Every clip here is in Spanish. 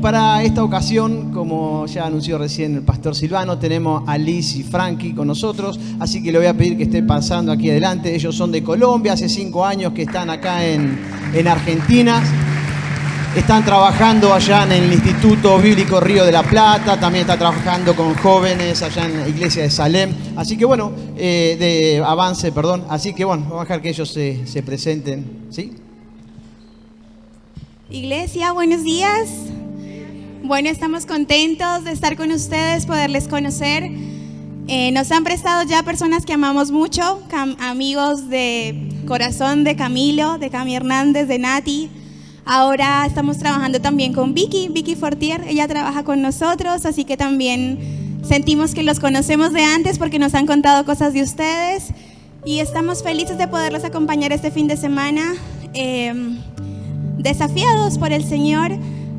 Para esta ocasión, como ya anunció recién el pastor Silvano, tenemos a Liz y Frankie con nosotros, así que le voy a pedir que esté pasando aquí adelante. Ellos son de Colombia, hace 5 años que están acá en Argentina. Están trabajando allá en el Instituto Bíblico Río de la Plata, también está trabajando con jóvenes allá en la iglesia de Salem, así que bueno, de Avance, perdón. Así que bueno, vamos a dejar que ellos se presenten, ¿sí? Iglesia, buenos días. Bueno, estamos contentos de estar con ustedes, poderles conocer. Nos han prestado ya personas que amamos mucho, amigos de corazón de Camilo, de Cami Hernández, de Nati. Ahora estamos trabajando también con Vicky Fortier, ella trabaja con nosotros, así que también sentimos que los conocemos de antes porque nos han contado cosas de ustedes y estamos felices de poderlos acompañar este fin de semana, desafiados por el Señor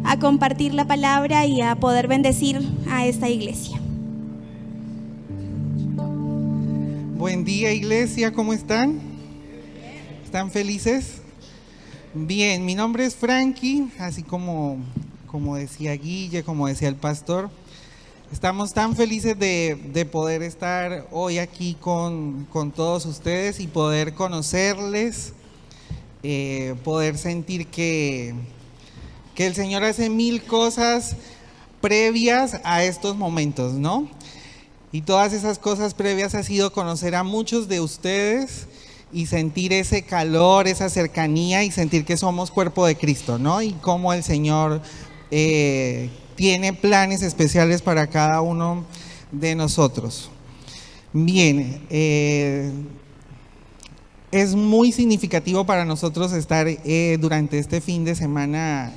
a compartir la palabra y a poder bendecir a esta iglesia. Buen día, iglesia, ¿cómo están? ¿Están felices? Bien, mi nombre es Frankie, así como decía Guille, como decía el pastor. Estamos tan felices de poder estar hoy aquí con todos ustedes y poder conocerles, poder sentir que el Señor hace 1000 cosas previas a estos momentos, ¿no? Y todas esas cosas previas ha sido conocer a muchos de ustedes y sentir ese calor, esa cercanía y sentir que somos cuerpo de Cristo, ¿no? Y cómo el Señor tiene planes especiales para cada uno de nosotros. Bien, es muy significativo para nosotros estar durante este fin de semana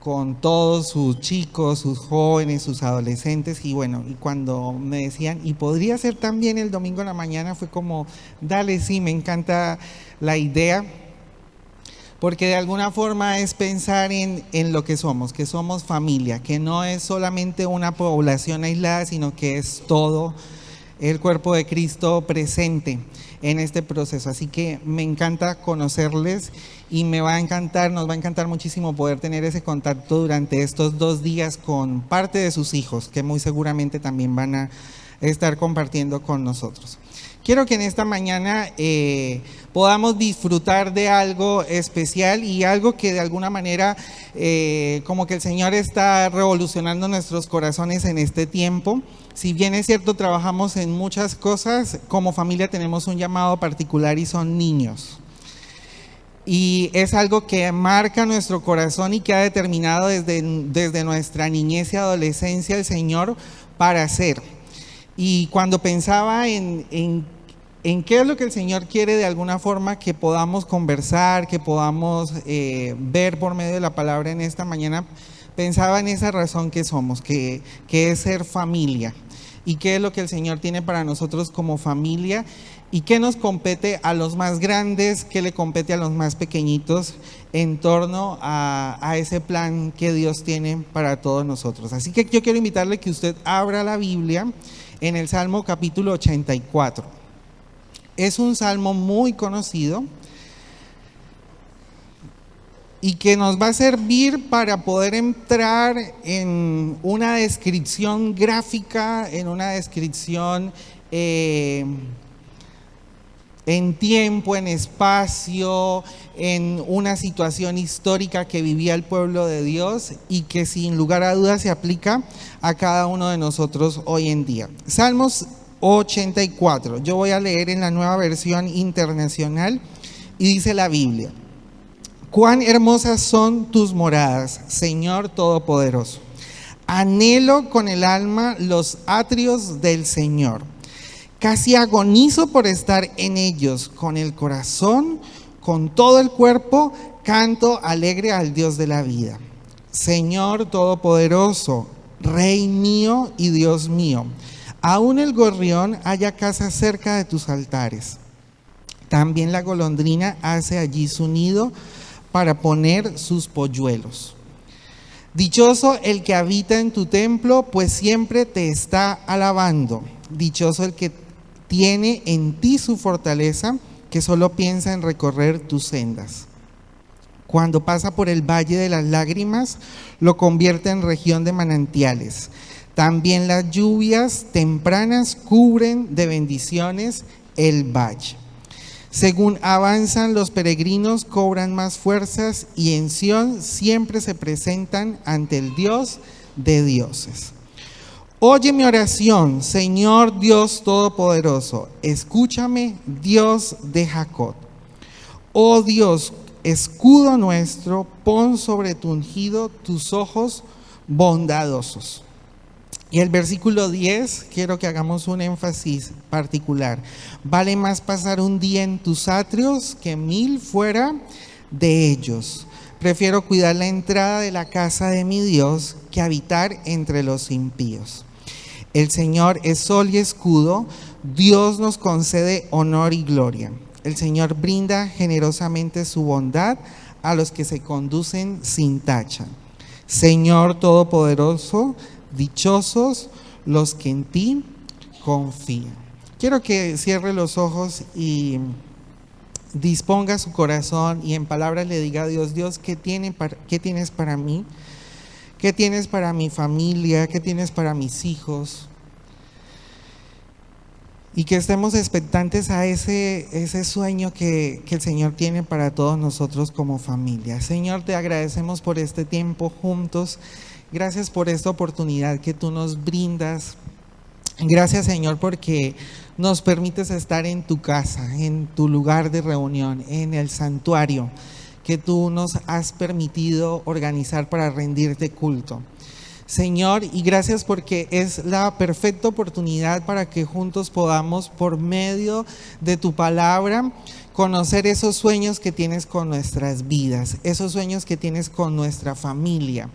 con todos sus chicos, sus jóvenes, sus adolescentes y bueno, y cuando me decían, ¿y podría ser también el domingo en la mañana? Fue como, dale, sí, me encanta la idea, porque de alguna forma es pensar en lo que somos familia, que no es solamente una población aislada, sino que es todo el cuerpo de Cristo presente en este proceso. Así que me encanta conocerles y nos va a encantar muchísimo poder tener ese contacto durante estos 2 días con parte de sus hijos, que muy seguramente también van a estar compartiendo con nosotros. Quiero que en esta mañana podamos disfrutar de algo especial y algo que de alguna manera como que el Señor está revolucionando nuestros corazones en este tiempo. Si bien es cierto, trabajamos en muchas cosas, como familia tenemos un llamado particular y son niños. Y es algo que marca nuestro corazón y que ha determinado desde nuestra niñez y adolescencia el Señor para hacer. Y cuando pensaba en qué es lo que el Señor quiere de alguna forma que podamos conversar, que podamos ver por medio de la palabra en esta mañana, pensaba en esa razón que somos, que es ser familia. Y qué es lo que el Señor tiene para nosotros como familia y qué nos compete a los más grandes, qué le compete a los más pequeñitos en torno a ese plan que Dios tiene para todos nosotros. Así que yo quiero invitarle que usted abra la Biblia en el Salmo capítulo 84. Es un salmo muy conocido y que nos va a servir para poder entrar en una descripción gráfica, en una descripción en tiempo, en espacio, en una situación histórica que vivía el pueblo de Dios y que sin lugar a dudas se aplica a cada uno de nosotros hoy en día. Salmos 84, yo voy a leer en la Nueva Versión Internacional y dice la Biblia: cuán hermosas son tus moradas, Señor Todopoderoso. Anhelo con el alma los atrios del Señor. Casi agonizo por estar en ellos. Con el corazón con todo el cuerpo, canto alegre al Dios de la vida. Señor Todopoderoso, Rey mío y Dios mío, aún el gorrión halla casa cerca de tus altares. También la golondrina hace allí su nido para poner sus polluelos. Dichoso el que habita en tu templo, pues siempre te está alabando. Dichoso el que tiene en ti su fortaleza, que solo piensa en recorrer tus sendas. Cuando pasa por el valle de las lágrimas, lo convierte en región de manantiales. También las lluvias tempranas cubren de bendiciones el valle. Según avanzan los peregrinos, cobran más fuerzas y en Sión siempre se presentan ante el Dios de dioses. Oye mi oración, Señor Dios Todopoderoso, escúchame, Dios de Jacob. Oh Dios, escudo nuestro, pon sobre tu ungido tus ojos bondadosos. Y el versículo 10, quiero que hagamos un énfasis particular. Vale más pasar un día en tus atrios que 1000 fuera de ellos. Prefiero cuidar la entrada de la casa de mi Dios que habitar entre los impíos. El Señor es sol y escudo, Dios nos concede honor y gloria. El Señor brinda generosamente su bondad a los que se conducen sin tacha. Señor Todopoderoso, dichosos los que en ti confían. Quiero que cierre los ojos y disponga su corazón y en palabras le diga a Dios: Dios, ¿qué tienes para mí? ¿Qué tienes para mi familia? ¿Qué tienes para mis hijos? Y que estemos expectantes a ese sueño que el Señor tiene para todos nosotros como familia. Señor, te agradecemos por este tiempo juntos. Gracias por esta oportunidad que tú nos brindas. Gracias, Señor, porque nos permites estar en tu casa, en tu lugar de reunión, en el santuario que tú nos has permitido organizar para rendirte culto. Señor, y gracias porque es la perfecta oportunidad para que juntos podamos, por medio de tu palabra, conocer esos sueños que tienes con nuestras vidas, esos sueños que tienes con nuestra familia,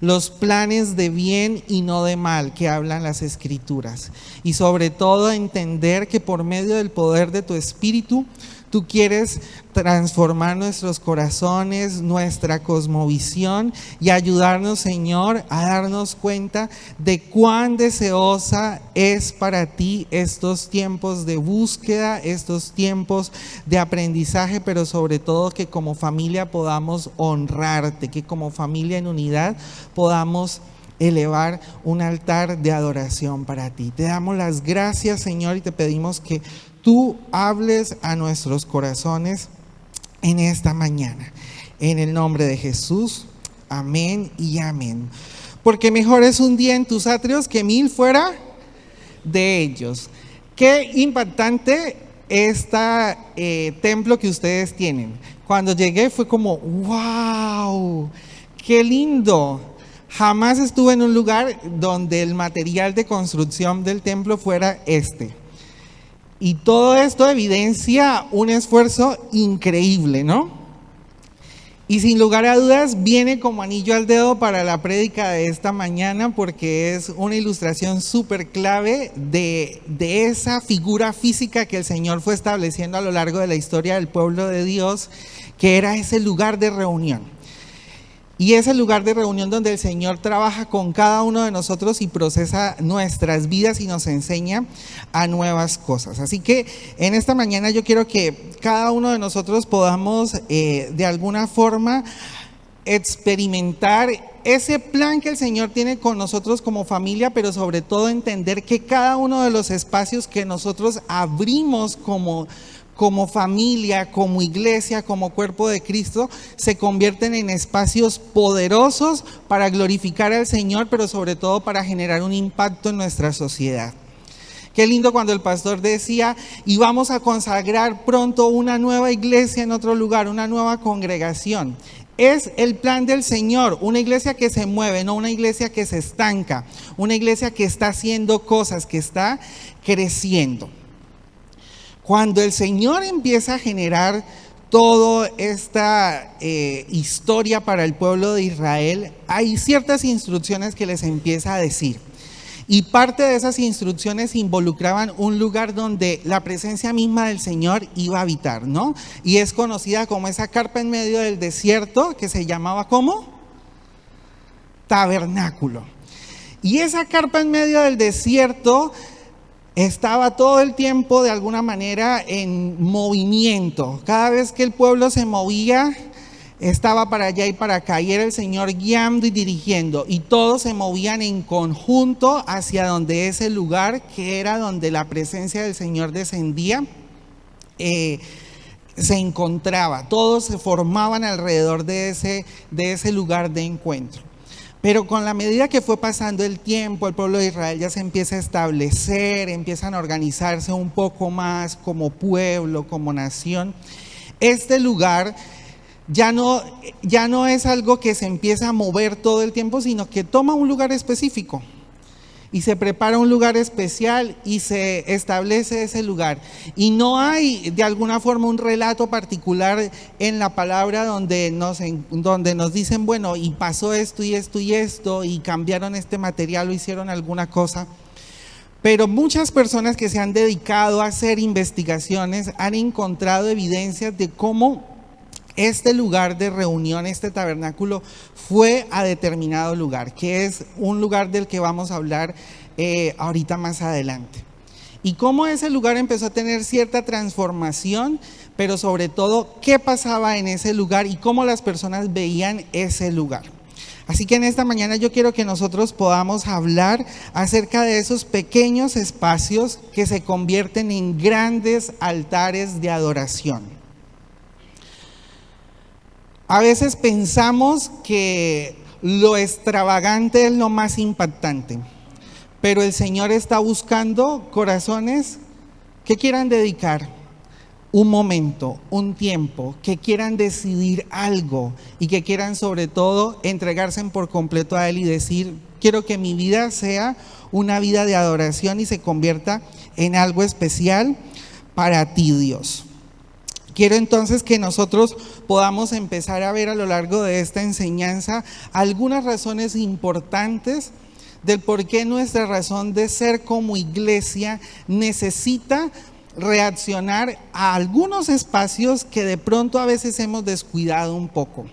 los planes de bien y no de mal que hablan las Escrituras. Y sobre todo entender que por medio del poder de tu Espíritu, tú quieres transformar nuestros corazones, nuestra cosmovisión y ayudarnos, Señor, a darnos cuenta de cuán deseosa es para ti estos tiempos de búsqueda, estos tiempos de aprendizaje, pero sobre todo que como familia podamos honrarte, que como familia en unidad podamos elevar un altar de adoración para ti. Te damos las gracias, Señor, y te pedimos que tú hables a nuestros corazones en esta mañana. En el nombre de Jesús, amén y amén. Porque mejor es un día en tus atrios que 1000 fuera de ellos. Qué impactante templo que ustedes tienen. Cuando llegué fue como, wow, qué lindo. Jamás estuve en un lugar donde el material de construcción del templo fuera este. Y todo esto evidencia un esfuerzo increíble, ¿no? Y sin lugar a dudas viene como anillo al dedo para la prédica de esta mañana, porque es una ilustración súper clave de esa figura física que el Señor fue estableciendo a lo largo de la historia del pueblo de Dios, que era ese lugar de reunión. Y es el lugar de reunión donde el Señor trabaja con cada uno de nosotros y procesa nuestras vidas y nos enseña a nuevas cosas. Así que en esta mañana yo quiero que cada uno de nosotros podamos de alguna forma experimentar ese plan que el Señor tiene con nosotros como familia, pero sobre todo entender que cada uno de los espacios que nosotros abrimos como familia, como iglesia, como cuerpo de Cristo, se convierten en espacios poderosos para glorificar al Señor, pero sobre todo para generar un impacto en nuestra sociedad. Qué lindo cuando el pastor decía, y vamos a consagrar pronto una nueva iglesia en otro lugar, una nueva congregación. Es el plan del Señor, una iglesia que se mueve, no una iglesia que se estanca, una iglesia que está haciendo cosas, que está creciendo. Cuando el Señor empieza a generar toda esta historia para el pueblo de Israel, hay ciertas instrucciones que les empieza a decir. Y parte de esas instrucciones involucraban un lugar donde la presencia misma del Señor iba a habitar, ¿no? Y es conocida como esa carpa en medio del desierto, que se llamaba ¿cómo? Tabernáculo. Y esa carpa en medio del desierto estaba todo el tiempo de alguna manera en movimiento. Cada vez que el pueblo se movía, estaba para allá y para acá, y era el Señor guiando y dirigiendo, y todos se movían en conjunto hacia donde ese lugar, que era donde la presencia del Señor descendía, se encontraba. Todos se formaban alrededor de ese lugar de encuentro. Pero con la medida que fue pasando el tiempo, el pueblo de Israel ya se empieza a establecer, empiezan a organizarse un poco más como pueblo, como nación. Este lugar ya no es algo que se empieza a mover todo el tiempo, sino que toma un lugar específico y se prepara un lugar especial y se establece ese lugar. Y no hay de alguna forma un relato particular en la palabra donde nos dicen, bueno, y pasó esto y esto y esto, y cambiaron este material o hicieron alguna cosa. Pero muchas personas que se han dedicado a hacer investigaciones han encontrado evidencias de cómo este lugar de reunión, este tabernáculo, fue a determinado lugar, que es un lugar del que vamos a hablar ahorita más adelante. Y cómo ese lugar empezó a tener cierta transformación, pero sobre todo, qué pasaba en ese lugar y cómo las personas veían ese lugar. Así que en esta mañana yo quiero que nosotros podamos hablar acerca de esos pequeños espacios que se convierten en grandes altares de adoración. A veces pensamos que lo extravagante es lo más impactante, pero el Señor está buscando corazones que quieran dedicar un momento, un tiempo, que quieran decidir algo y que quieran sobre todo entregarse por completo a Él y decir, quiero que mi vida sea una vida de adoración y se convierta en algo especial para ti, Dios. Quiero entonces que nosotros podamos empezar a ver a lo largo de esta enseñanza algunas razones importantes del por qué nuestra razón de ser como iglesia necesita reaccionar a algunos espacios que de pronto a veces hemos descuidado un poco.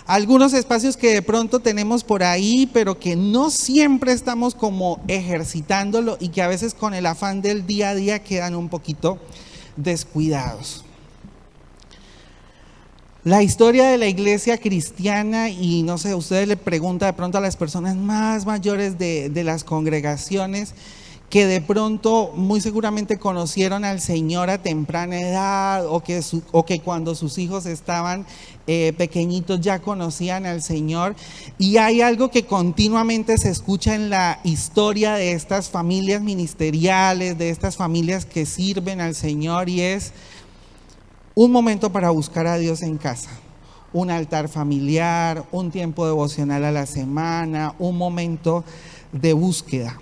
Algunos espacios que de pronto tenemos por ahí, pero que no siempre estamos como ejercitándolo y que a veces con el afán del día a día quedan un poquito descuidados. La historia de la iglesia cristiana, y no sé, ustedes le preguntan de pronto a las personas más mayores de las congregaciones, que de pronto muy seguramente conocieron al Señor a temprana edad, o que cuando sus hijos estaban pequeñitos ya conocían al Señor, y hay algo que continuamente se escucha en la historia de estas familias ministeriales, de estas familias que sirven al Señor, y es un momento para buscar a Dios en casa, un altar familiar, un tiempo devocional a la semana, un momento de búsqueda.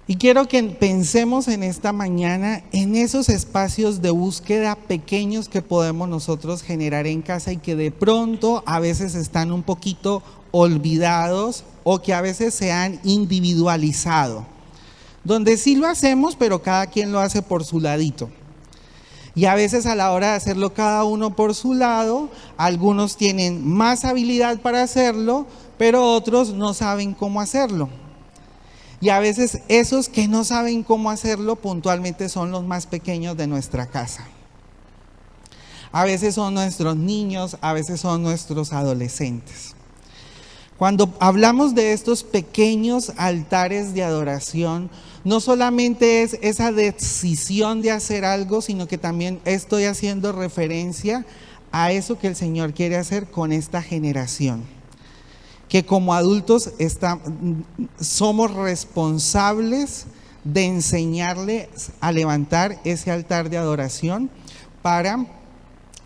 Y quiero que pensemos en esta mañana en esos espacios de búsqueda pequeños que podemos nosotros generar en casa y que de pronto a veces están un poquito olvidados o que a veces se han individualizado, donde sí lo hacemos, pero cada quien lo hace por su ladito. Y a veces a la hora de hacerlo cada uno por su lado, algunos tienen más habilidad para hacerlo, pero otros no saben cómo hacerlo. Y a veces esos que no saben cómo hacerlo puntualmente son los más pequeños de nuestra casa. A veces son nuestros niños, a veces son nuestros adolescentes. Cuando hablamos de estos pequeños altares de adoración, no solamente es esa decisión de hacer algo, sino que también estoy haciendo referencia a eso que el Señor quiere hacer con esta generación. Que como adultos somos responsables de enseñarles a levantar ese altar de adoración para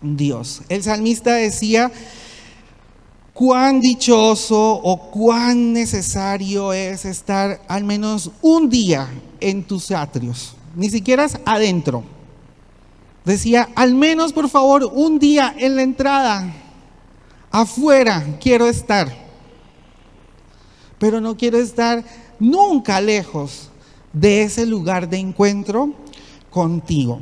Dios. El salmista decía: cuán dichoso o cuán necesario es estar al menos un día en tus atrios, ni siquiera adentro. decía, al menos por favor un día en la entrada, afuera quiero estar, pero no quiero estar nunca lejos de ese lugar de encuentro contigo.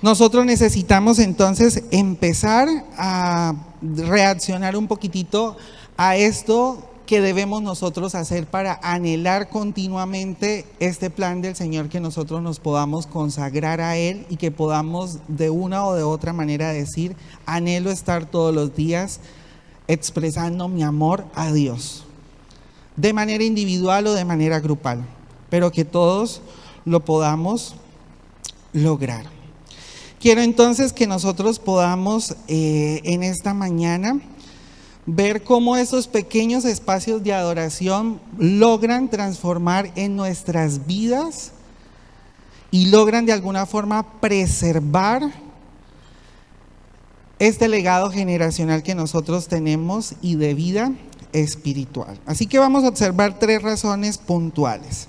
Nosotros necesitamos entonces empezar a reaccionar un poquitito a esto que debemos nosotros hacer para anhelar continuamente este plan del Señor, que nosotros nos podamos consagrar a Él y que podamos de una o de otra manera decir, anhelo estar todos los días expresando mi amor a Dios, de manera individual o de manera grupal, pero que todos lo podamos lograr. Quiero entonces que nosotros podamos en esta mañana ver cómo esos pequeños espacios de adoración logran transformar en nuestras vidas y logran de alguna forma preservar este legado generacional que nosotros tenemos y de vida espiritual. Así que vamos a observar 3 razones puntuales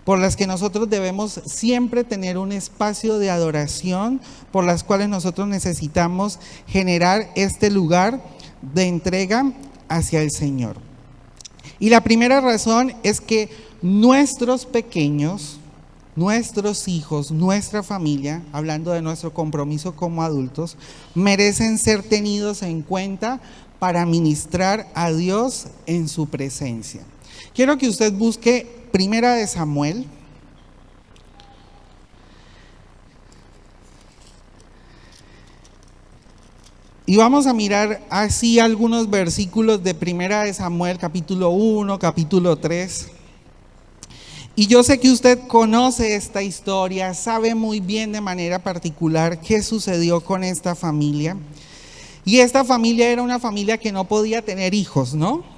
por las que nosotros debemos siempre tener un espacio de adoración, por las cuales nosotros necesitamos generar este lugar de entrega hacia el Señor. Y la primera razón es que nuestros pequeños, nuestros hijos, nuestra familia, hablando de nuestro compromiso como adultos, merecen ser tenidos en cuenta para ministrar a Dios en su presencia. Quiero que usted busque Primera de Samuel. Y vamos a mirar así algunos versículos de Primera de Samuel, capítulo 1, capítulo 3. Y yo sé que usted conoce esta historia, sabe muy bien de manera particular qué sucedió con esta familia. Y esta familia era una familia que no podía tener hijos, ¿no?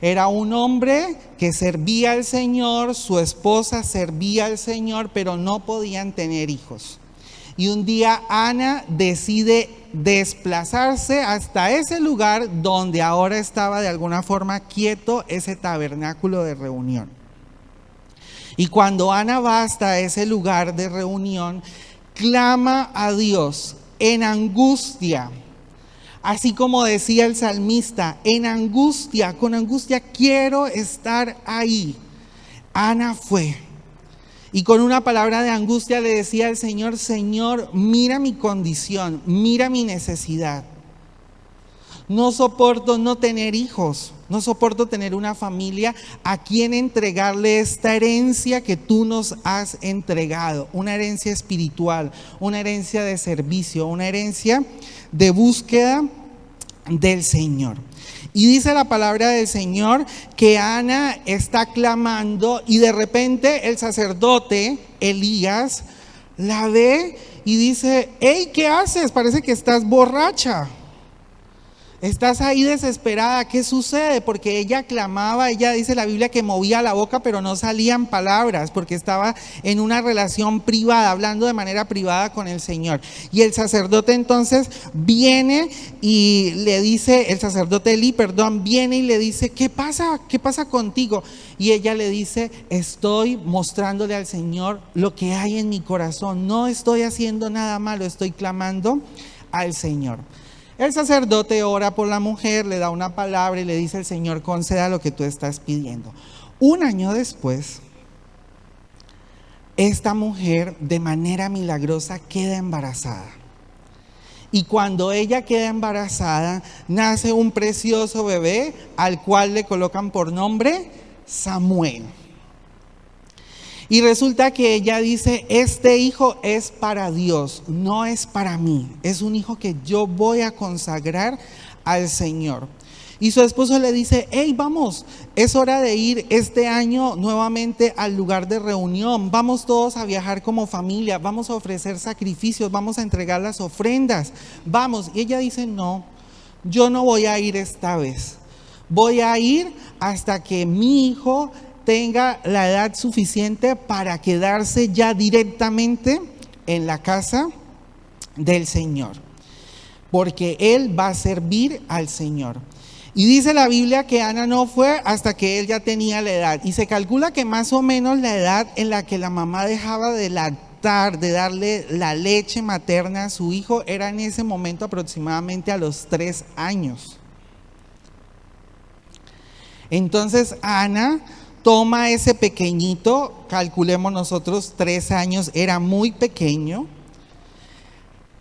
Era un hombre que servía al Señor, su esposa servía al Señor, pero no podían tener hijos. Y un día Ana decide desplazarse hasta ese lugar donde ahora estaba de alguna forma quieto ese tabernáculo de reunión. Y cuando Ana va hasta ese lugar de reunión, clama a Dios en angustia. Así como decía el salmista, en angustia, con angustia quiero estar ahí. Ana fue y con una palabra de angustia le decía al Señor, Señor, mira mi condición, mira mi necesidad. No soporto no tener hijos, no soporto tener una familia a quien entregarle esta herencia que tú nos has entregado, una herencia espiritual, una herencia de servicio, una herencia de búsqueda del Señor. Y dice la palabra del Señor que Ana está clamando y de repente el sacerdote Elías la ve y dice, hey, ¿qué haces? Parece que estás borracha. Estás ahí desesperada, ¿qué sucede? Porque ella clamaba, ella dice la Biblia que movía la boca, pero no salían palabras, porque estaba en una relación privada, hablando de manera privada con el Señor. Y el sacerdote entonces viene y le dice, el sacerdote Elí, viene y le dice, ¿qué pasa? ¿Qué pasa contigo? Y ella le dice, estoy mostrándole al Señor lo que hay en mi corazón, no estoy haciendo nada malo, estoy clamando al Señor. El sacerdote ora por la mujer, le da una palabra y le dice al Señor, conceda lo que tú estás pidiendo. Un año después, esta mujer de manera milagrosa queda embarazada. Y cuando ella queda embarazada, nace un precioso bebé al cual le colocan por nombre Samuel. Y resulta que ella dice, este hijo es para Dios, no es para mí. Es un hijo que yo voy a consagrar al Señor. Y su esposo le dice, hey, vamos, es hora de ir este año nuevamente al lugar de reunión. Vamos todos a viajar como familia, vamos a ofrecer sacrificios, vamos a entregar las ofrendas. Vamos. Y ella dice, no, yo no voy a ir esta vez. Voy a ir hasta que mi hijo tenga la edad suficiente para quedarse ya directamente en la casa del Señor, porque él va a servir al Señor. Y dice la Biblia que Ana no fue hasta que él ya tenía la edad, y se calcula que más o menos la edad en la que la mamá dejaba de amamantar, de darle la leche materna a su hijo, era en ese momento aproximadamente a los 3 años. Entonces Ana toma ese pequeñito, calculemos nosotros 3 años, era muy pequeño,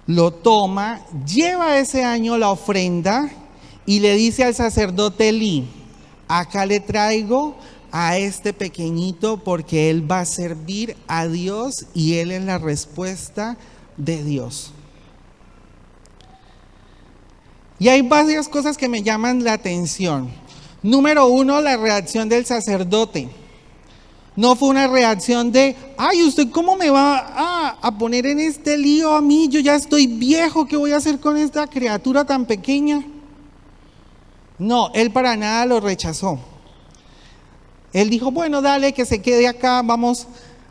lo toma, lleva ese año la ofrenda y le dice al sacerdote Elí: acá le traigo a este pequeñito porque él va a servir a Dios y él es la respuesta de Dios. Y hay varias cosas que me llaman la atención. Número 1, la reacción del sacerdote. No fue una reacción de: ay, ¿usted cómo me va a poner en este lío a mí? Yo ya estoy viejo, ¿qué voy a hacer con esta criatura tan pequeña? No, él para nada lo rechazó. Él dijo: bueno, dale, que se quede acá, vamos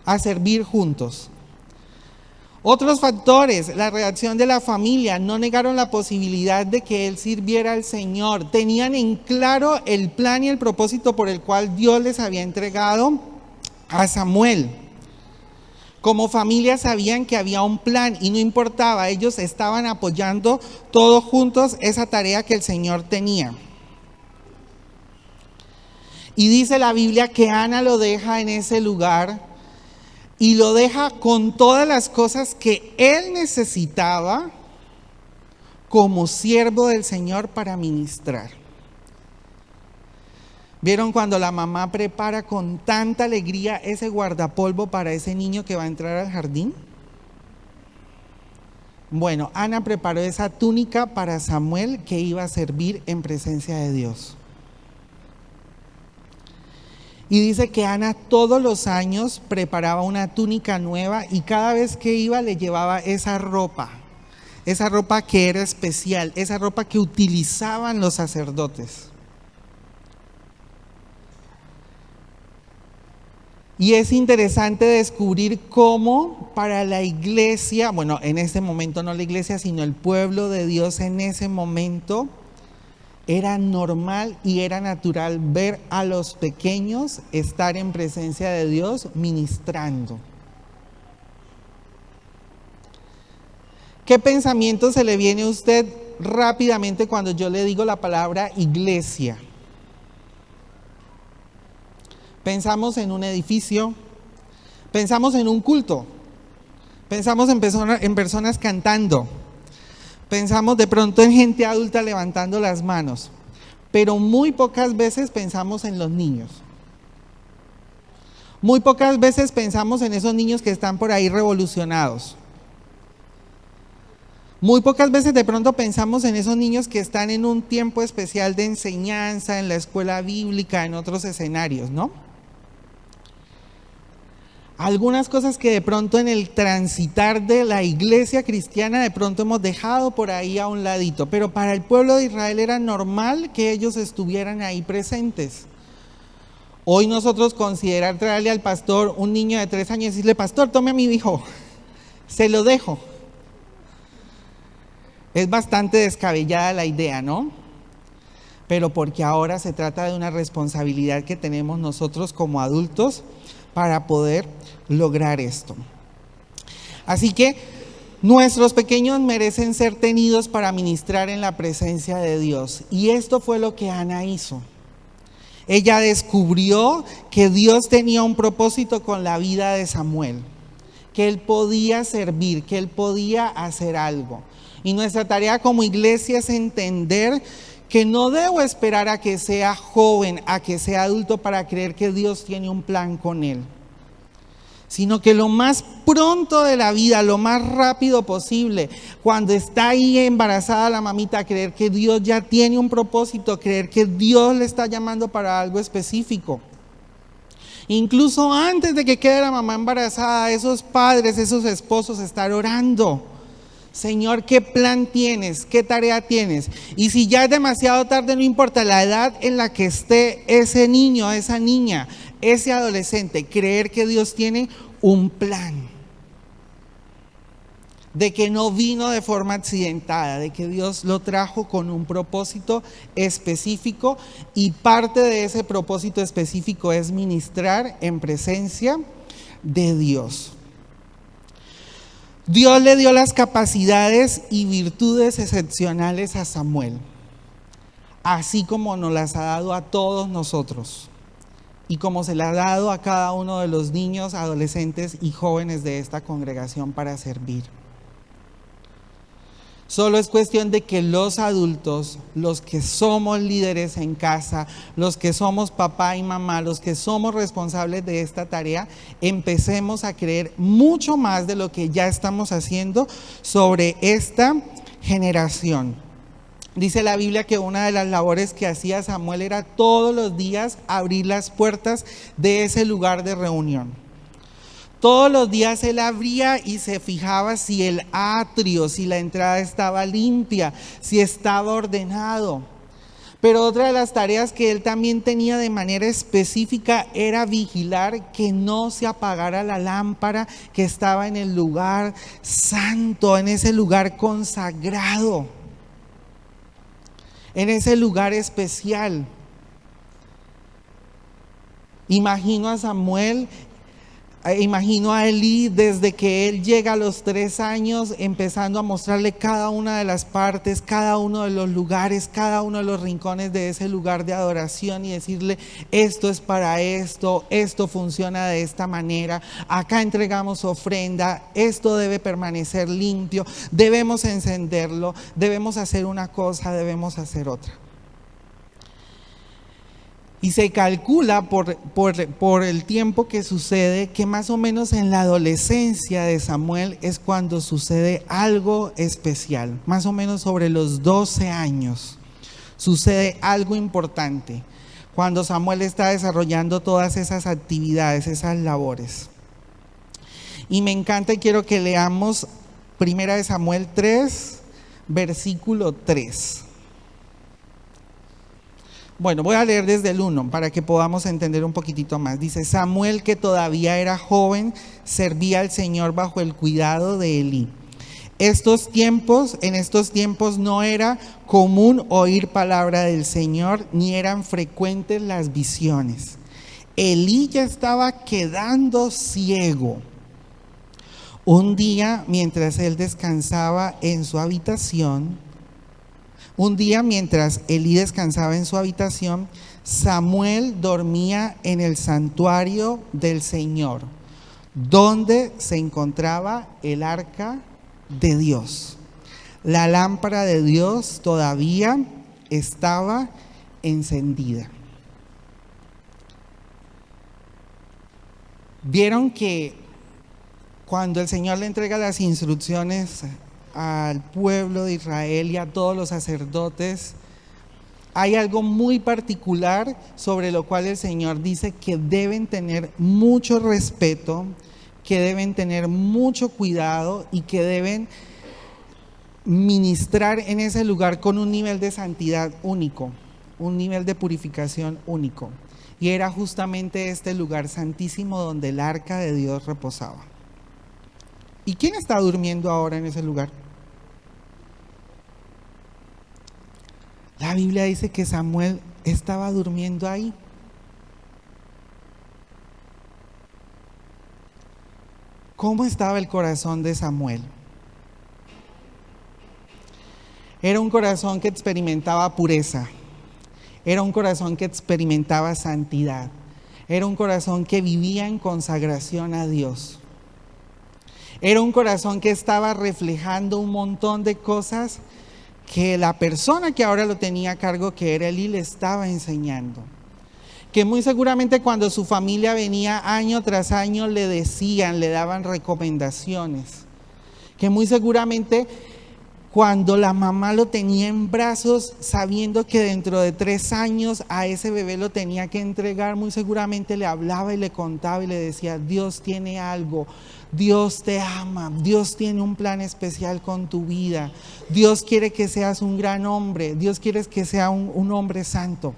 a servir juntos. Otros factores, la reacción de la familia, no negaron la posibilidad de que él sirviera al Señor. Tenían en claro el plan y el propósito por el cual Dios les había entregado a Samuel. Como familia sabían que había un plan y no importaba, ellos estaban apoyando todos juntos esa tarea que el Señor tenía. Y dice la Biblia que Ana lo deja en ese lugar y lo deja con todas las cosas que él necesitaba como siervo del Señor para ministrar. ¿Vieron cuando la mamá prepara con tanta alegría ese guardapolvo para ese niño que va a entrar al jardín? Bueno, Ana preparó esa túnica para Samuel que iba a servir en presencia de Dios. Y dice que Ana todos los años preparaba una túnica nueva y cada vez que iba le llevaba esa ropa que era especial, esa ropa que utilizaban los sacerdotes. Y es interesante descubrir cómo para la iglesia, bueno, en ese momento no la iglesia, sino el pueblo de Dios en ese momento, era normal y era natural ver a los pequeños estar en presencia de Dios ministrando. ¿Qué pensamiento se le viene a usted rápidamente cuando yo le digo la palabra iglesia? Pensamos en un edificio, pensamos en un culto, pensamos en personas cantando, pensamos de pronto en gente adulta levantando las manos, pero muy pocas veces pensamos en los niños. Muy pocas veces pensamos en esos niños que están por ahí revolucionados. Muy pocas veces de pronto pensamos en esos niños que están en un tiempo especial de enseñanza, en la escuela bíblica, en otros escenarios, ¿no? Algunas cosas que de pronto en el transitar de la iglesia cristiana de pronto hemos dejado por ahí a un ladito, pero para el pueblo de Israel era normal que ellos estuvieran ahí presentes. Hoy nosotros considerar traerle al pastor un niño de 3 años y decirle: pastor, tome a mi hijo, se lo dejo. Es bastante descabellada la idea, ¿no? Pero porque ahora se trata de una responsabilidad que tenemos nosotros como adultos para poder lograr esto. Así que nuestros pequeños merecen ser tenidos para ministrar en la presencia de Dios. Y esto fue lo que Ana hizo. Ella descubrió que Dios tenía un propósito con la vida de Samuel, que él podía servir, que él podía hacer algo. Y nuestra tarea como iglesia es entender que no debo esperar a que sea joven, a que sea adulto para creer que Dios tiene un plan con él, sino que lo más pronto de la vida, lo más rápido posible, cuando está ahí embarazada la mamita, creer que Dios ya tiene un propósito, creer que Dios le está llamando para algo específico. Incluso antes de que quede la mamá embarazada, esos padres, esos esposos, estar orando: Señor, ¿qué plan tienes? ¿Qué tarea tienes? Y si ya es demasiado tarde, no importa la edad en la que esté ese niño, esa niña, ese adolescente, creer que Dios tiene un plan, de que no vino de forma accidentada, de que Dios lo trajo con un propósito específico, y parte de ese propósito específico es ministrar en presencia de Dios. Dios le dio las capacidades y virtudes excepcionales a Samuel, así como nos las ha dado a todos nosotros y como se las ha dado a cada uno de los niños, adolescentes y jóvenes de esta congregación para servir. Solo es cuestión de que los adultos, los que somos líderes en casa, los que somos papá y mamá, los que somos responsables de esta tarea, empecemos a creer mucho más de lo que ya estamos haciendo sobre esta generación. Dice la Biblia que una de las labores que hacía Samuel era todos los días abrir las puertas de ese lugar de reunión. Todos los días él abría y se fijaba si el atrio, si la entrada estaba limpia, si estaba ordenado. Pero otra de las tareas que él también tenía de manera específica era vigilar que no se apagara la lámpara que estaba en el lugar santo, en ese lugar consagrado, en ese lugar especial. Imagino a Samuel, imagino a Elí desde que él llega a los 3 años, empezando a mostrarle cada una de las partes, cada uno de los lugares, cada uno de los rincones de ese lugar de adoración y decirle: esto es para esto, esto funciona de esta manera, acá entregamos ofrenda, esto debe permanecer limpio, debemos encenderlo, debemos hacer una cosa, debemos hacer otra. Y se calcula por el tiempo que sucede que más o menos en la adolescencia de Samuel es cuando sucede algo especial. Más o menos sobre los 12 años sucede algo importante, cuando Samuel está desarrollando todas esas actividades, esas labores. Y me encanta y quiero que leamos 1 Samuel 3, versículo 3. Bueno, voy a leer desde el 1 para que podamos entender un poquitito más. Dice: Samuel, que todavía era joven, servía al Señor bajo el cuidado de Elí. En estos tiempos no era común oír palabra del Señor, ni eran frecuentes las visiones. Elí ya estaba quedando ciego. Un día, mientras él descansaba en su habitación, Samuel dormía en el santuario del Señor, donde se encontraba el arca de Dios. La lámpara de Dios todavía estaba encendida. Vieron que cuando el Señor le entrega las instrucciones al pueblo de Israel y a todos los sacerdotes, hay algo muy particular sobre lo cual el Señor dice que deben tener mucho respeto, que deben tener mucho cuidado y que deben ministrar en ese lugar con un nivel de santidad único, un nivel de purificación único. Y era justamente este lugar santísimo donde el arca de Dios reposaba. ¿Y quién está durmiendo ahora en ese lugar? La Biblia dice que Samuel estaba durmiendo ahí. ¿Cómo estaba el corazón de Samuel? Era un corazón que experimentaba pureza. Era un corazón que experimentaba santidad. Era un corazón que vivía en consagración a Dios. Era un corazón que estaba reflejando un montón de cosas que la persona que ahora lo tenía a cargo, que era Elí, le estaba enseñando. Que muy seguramente cuando su familia venía año tras año le decían, le daban recomendaciones. Que muy seguramente cuando la mamá lo tenía en brazos, sabiendo que dentro de 3 años a ese bebé lo tenía que entregar, muy seguramente le hablaba y le contaba y le decía: Dios tiene algo, Dios te ama, Dios tiene un plan especial con tu vida, Dios quiere que seas un gran hombre, Dios quiere que seas un hombre santo.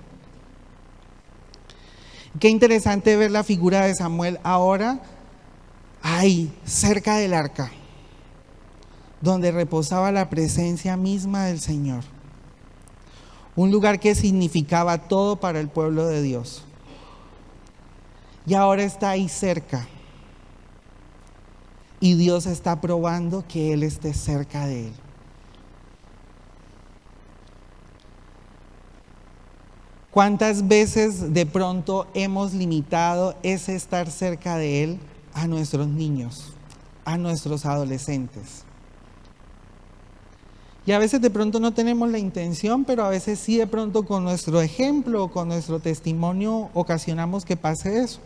Qué interesante ver la figura de Samuel ahora ahí, cerca del arca, donde reposaba la presencia misma del Señor. Un lugar que significaba todo para el pueblo de Dios. Y ahora está ahí cerca. y Dios está probando que Él esté cerca de él. ¿Cuántas veces de pronto hemos limitado ese estar cerca de Él a nuestros niños, a nuestros adolescentes? Y a veces de pronto no tenemos la intención, pero a veces sí de pronto con nuestro ejemplo, con nuestro testimonio, ocasionamos que pase eso.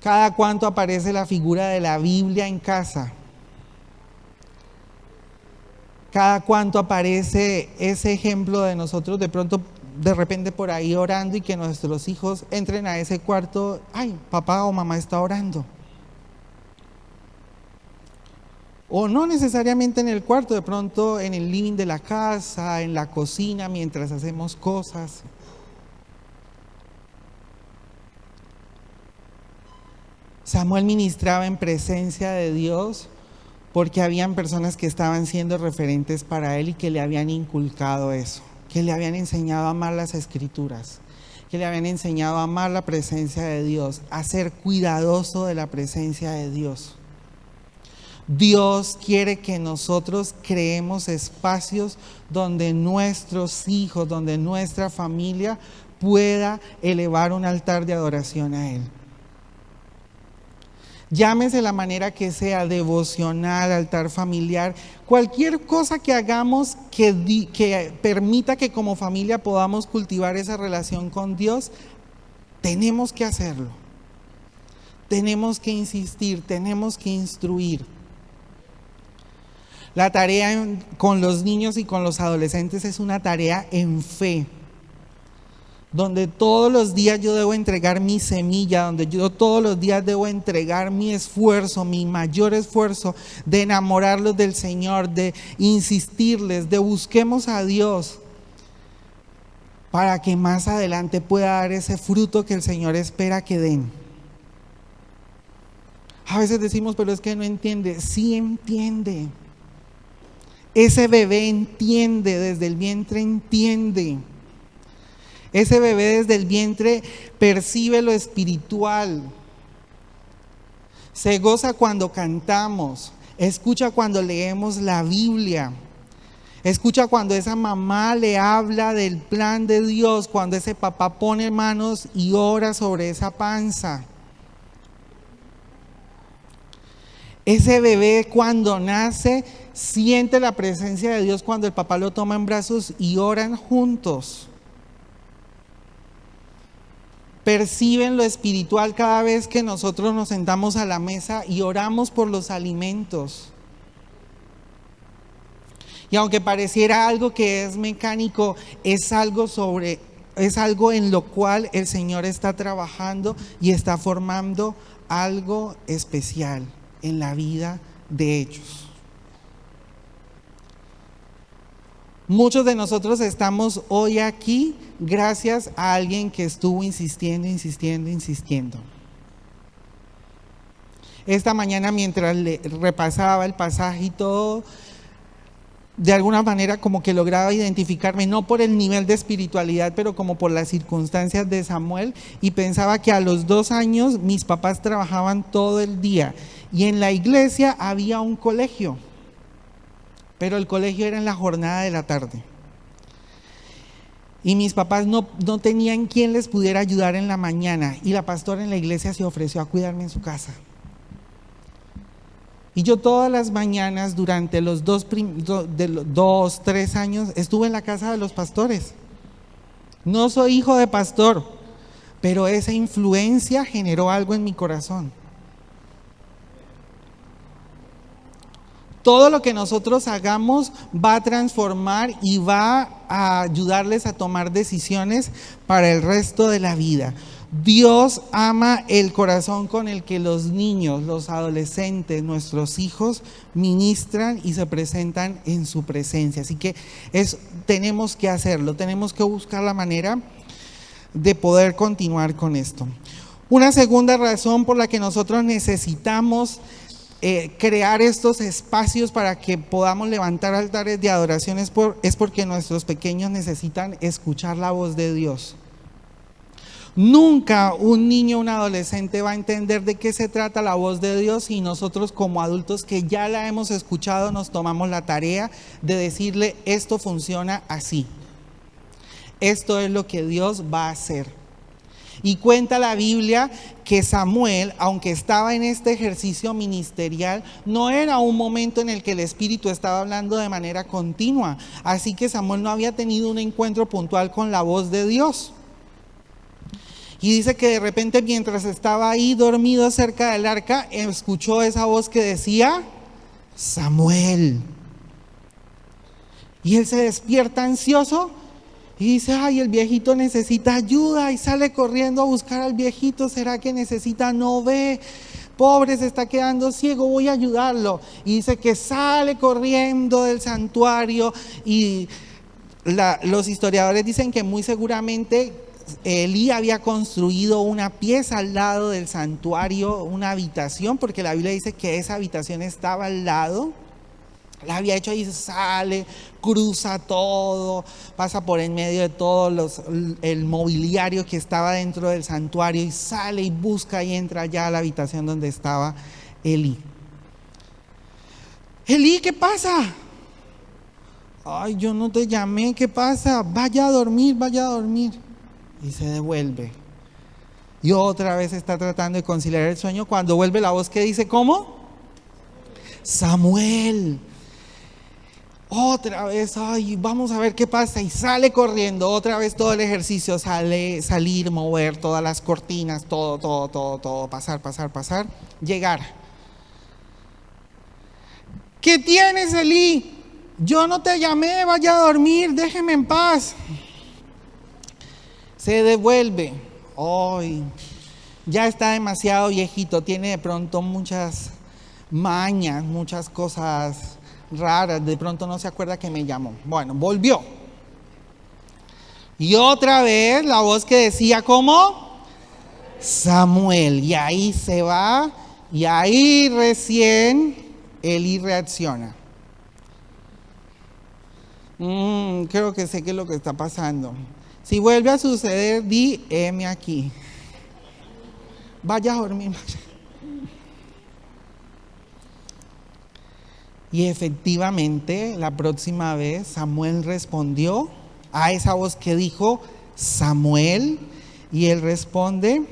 ¿Cada cuánto aparece la figura de la Biblia en casa? ¿Cada cuánto aparece ese ejemplo de nosotros de pronto, de repente por ahí orando y que nuestros hijos entren a ese cuarto? Ay, papá o mamá está orando. O no necesariamente en el cuarto, de pronto en el living de la casa, en la cocina, mientras hacemos cosas. Samuel ministraba en presencia de Dios porque habían personas que estaban siendo referentes para él y que le habían inculcado eso, que le habían enseñado a amar las Escrituras, que le habían enseñado a amar la presencia de Dios, a ser cuidadoso de la presencia de Dios. Dios quiere que nosotros creemos espacios donde nuestros hijos, donde nuestra familia pueda elevar un altar de adoración a Él. Llámese la manera que sea, devocional, altar familiar, cualquier cosa que hagamos que permita que como familia podamos cultivar esa relación con Dios, tenemos que hacerlo. Tenemos que insistir, tenemos que instruir. La tarea con los niños y con los adolescentes es una tarea en fe, donde todos los días yo debo entregar mi semilla, donde yo todos los días debo entregar mi esfuerzo, mi mayor esfuerzo de enamorarlos del Señor, de insistirles, de busquemos a Dios para que más adelante pueda dar ese fruto que el Señor espera que den. A veces decimos, pero es que no entiende. Sí entiende. Ese bebé entiende, desde el vientre entiende. Ese bebé desde el vientre percibe lo espiritual. Se goza cuando cantamos, escucha cuando leemos la Biblia, escucha cuando esa mamá le habla del plan de Dios, cuando ese papá pone manos y ora sobre esa panza. Ese bebé cuando nace siente la presencia de Dios cuando el papá lo toma en brazos y oran juntos. Perciben lo espiritual cada vez que nosotros nos sentamos a la mesa y oramos por los alimentos. Y aunque pareciera algo que es mecánico, es algo en lo cual el Señor está trabajando y está formando algo especial en la vida de ellos. Muchos de nosotros estamos hoy aquí gracias a alguien que estuvo insistiendo. Esta mañana mientras le repasaba el pasaje y todo, de alguna manera como que lograba identificarme, no por el nivel de espiritualidad, pero como por las circunstancias de Samuel, y pensaba que a los 2 años mis papás trabajaban todo el día y en la iglesia había un colegio, pero el colegio era en la jornada de la tarde. Y mis papás no tenían quien les pudiera ayudar en la mañana, y la pastora en la iglesia se ofreció a cuidarme en su casa. Y yo todas las mañanas durante los 2-3 años estuve en la casa de los pastores. No soy hijo de pastor, pero esa influencia generó algo en mi corazón. Todo lo que nosotros hagamos va a transformar y va a ayudarles a tomar decisiones para el resto de la vida. Dios ama el corazón con el que los niños, los adolescentes, nuestros hijos ministran y se presentan en su presencia. Así que tenemos que hacerlo, tenemos que buscar la manera de poder continuar con esto. Una segunda razón por la que nosotros necesitamos crear estos espacios para que podamos levantar altares de adoración es porque nuestros pequeños necesitan escuchar la voz de Dios. Nunca un niño o un adolescente va a entender de qué se trata la voz de Dios y nosotros como adultos que ya la hemos escuchado nos tomamos la tarea de decirle esto funciona así. Esto es lo que Dios va a hacer. Y cuenta la Biblia que Samuel, aunque estaba en este ejercicio ministerial, no era un momento en el que el Espíritu estaba hablando de manera continua. Así que Samuel no había tenido un encuentro puntual con la voz de Dios. Y dice que de repente mientras estaba ahí dormido cerca del arca, escuchó esa voz que decía, Samuel. Y él se despierta ansioso y dice, ay, el viejito necesita ayuda, y sale corriendo a buscar al viejito. ¿Será que necesita? No ve, pobre, se está quedando ciego, voy a ayudarlo. Y dice que sale corriendo del santuario y los historiadores dicen que muy seguramente Elí había construido una pieza al lado del santuario, una habitación, porque la Biblia dice que esa habitación estaba al lado. La había hecho y sale, cruza todo, pasa por en medio de todo el mobiliario que estaba dentro del santuario y sale y busca y entra ya a la habitación donde estaba Elí. Elí, ¿qué pasa? Ay, yo no te llamé, ¿qué pasa? Vaya a dormir, vaya a dormir. Y se devuelve. Y otra vez está tratando de conciliar el sueño cuando vuelve la voz que dice, ¿cómo? Samuel. Otra vez, ay, vamos a ver qué pasa. Y sale corriendo, otra vez todo el ejercicio, salir, mover todas las cortinas, todo, pasar, llegar. ¿Qué tienes, Elí? Yo no te llamé, vaya a dormir, déjeme en paz. Se devuelve. Ay, ya está demasiado viejito, tiene de pronto muchas mañas, muchas cosas raras, de pronto no se acuerda que me llamó. Bueno, volvió. Y otra vez la voz que decía, ¿cómo? Samuel. Y ahí se va, y ahí recién Elí reacciona. Creo que sé qué es lo que está pasando. Si vuelve a suceder, di, heme aquí. Vaya a dormir. Y efectivamente, la próxima vez Samuel respondió a esa voz que dijo, Samuel, y él responde,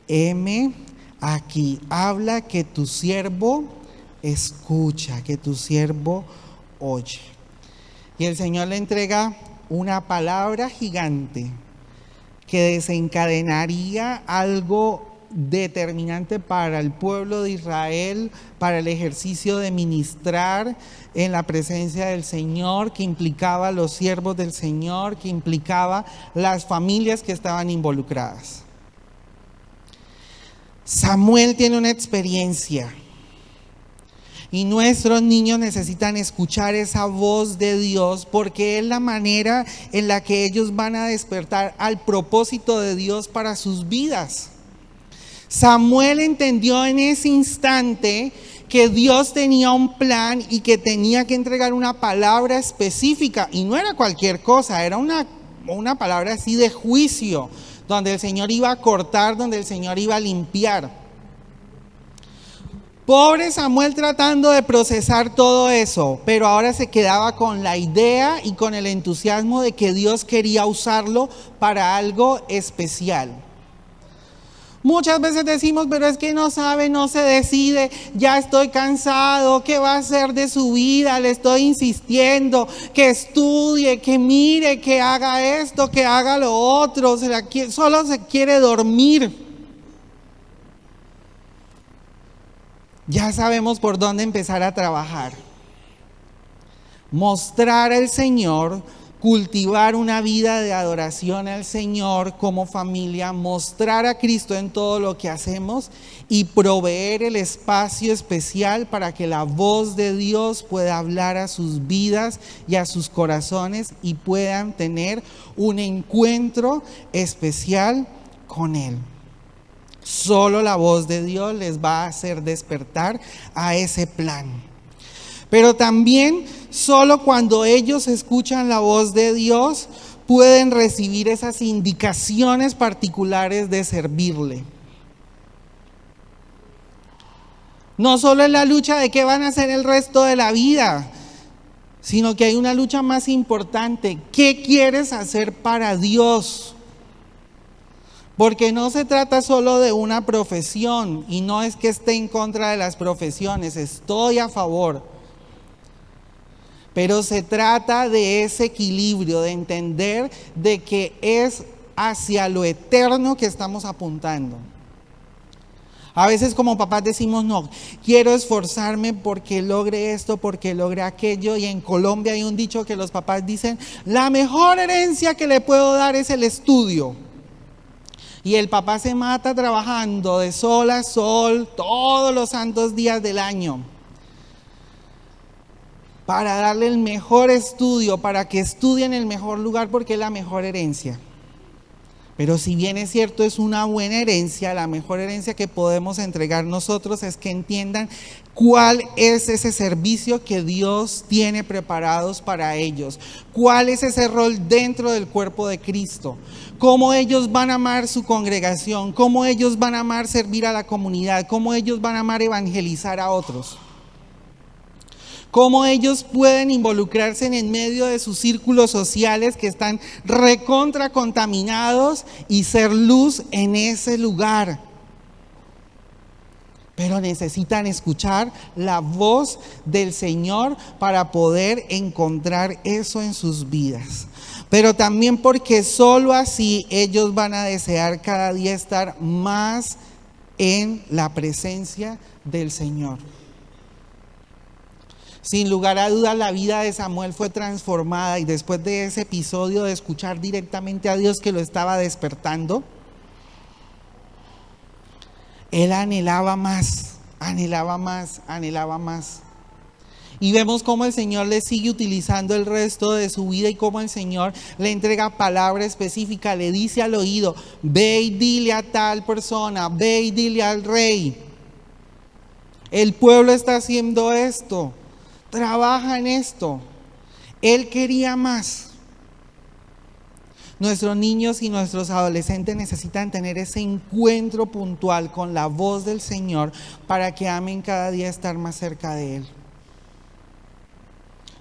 heme aquí, habla que tu siervo escucha, que tu siervo oye. Y el Señor le entrega una palabra gigante que desencadenaría algo determinante para el pueblo de Israel, para el ejercicio de ministrar en la presencia del Señor, que implicaba a los siervos del Señor, que implicaba las familias que estaban involucradas. Samuel tiene una experiencia y nuestros niños necesitan escuchar esa voz de Dios porque es la manera en la que ellos van a despertar al propósito de Dios para sus vidas. Samuel entendió en ese instante que Dios tenía un plan y que tenía que entregar una palabra específica, y no era cualquier cosa, era una palabra así de juicio, donde el Señor iba a cortar, donde el Señor iba a limpiar. Pobre Samuel tratando de procesar todo eso, pero ahora se quedaba con la idea y con el entusiasmo de que Dios quería usarlo para algo especial. Muchas veces decimos, pero es que no sabe, no se decide, ya estoy cansado, ¿qué va a hacer de su vida? Le estoy insistiendo, que estudie, que mire, que haga esto, que haga lo otro, solo se quiere dormir. Ya sabemos por dónde empezar a trabajar. Mostrar al Señor, cultivar una vida de adoración al Señor como familia, mostrar a Cristo en todo lo que hacemos y proveer el espacio especial para que la voz de Dios pueda hablar a sus vidas y a sus corazones y puedan tener un encuentro especial con Él. Solo la voz de Dios les va a hacer despertar a ese plan. Pero también solo cuando ellos escuchan la voz de Dios pueden recibir esas indicaciones particulares de servirle. No solo es la lucha de qué van a hacer el resto de la vida, sino que hay una lucha más importante. ¿Qué quieres hacer para Dios? Porque no se trata solo de una profesión, y no es que esté en contra de las profesiones, estoy a favor. Pero se trata de ese equilibrio, de entender de que es hacia lo eterno que estamos apuntando. A veces como papás decimos, no, quiero esforzarme porque logre esto, porque logre aquello. Y en Colombia hay un dicho que los papás dicen, la mejor herencia que le puedo dar es el estudio. Y el papá se mata trabajando de sol a sol todos los santos días del año para darle el mejor estudio, para que estudie en el mejor lugar, porque es la mejor herencia. Pero si bien es cierto, es una buena herencia, la mejor herencia que podemos entregar nosotros es que entiendan cuál es ese servicio que Dios tiene preparados para ellos, cuál es ese rol dentro del cuerpo de Cristo, cómo ellos van a amar su congregación, cómo ellos van a amar servir a la comunidad, cómo ellos van a amar evangelizar a otros. Cómo ellos pueden involucrarse en medio de sus círculos sociales que están recontra contaminados y ser luz en ese lugar. Pero necesitan escuchar la voz del Señor para poder encontrar eso en sus vidas. Pero también porque solo así ellos van a desear cada día estar más en la presencia del Señor. Sin lugar a dudas, la vida de Samuel fue transformada, y después de ese episodio de escuchar directamente a Dios que lo estaba despertando, él anhelaba más, anhelaba más, anhelaba más. Y vemos cómo el Señor le sigue utilizando el resto de su vida, y cómo el Señor le entrega palabra específica, le dice al oído, ve y dile a tal persona, ve y dile al rey, el pueblo está haciendo esto. Trabaja en esto. Él quería más. Nuestros niños y nuestros adolescentes necesitan tener ese encuentro puntual con la voz del Señor para que amen cada día estar más cerca de Él.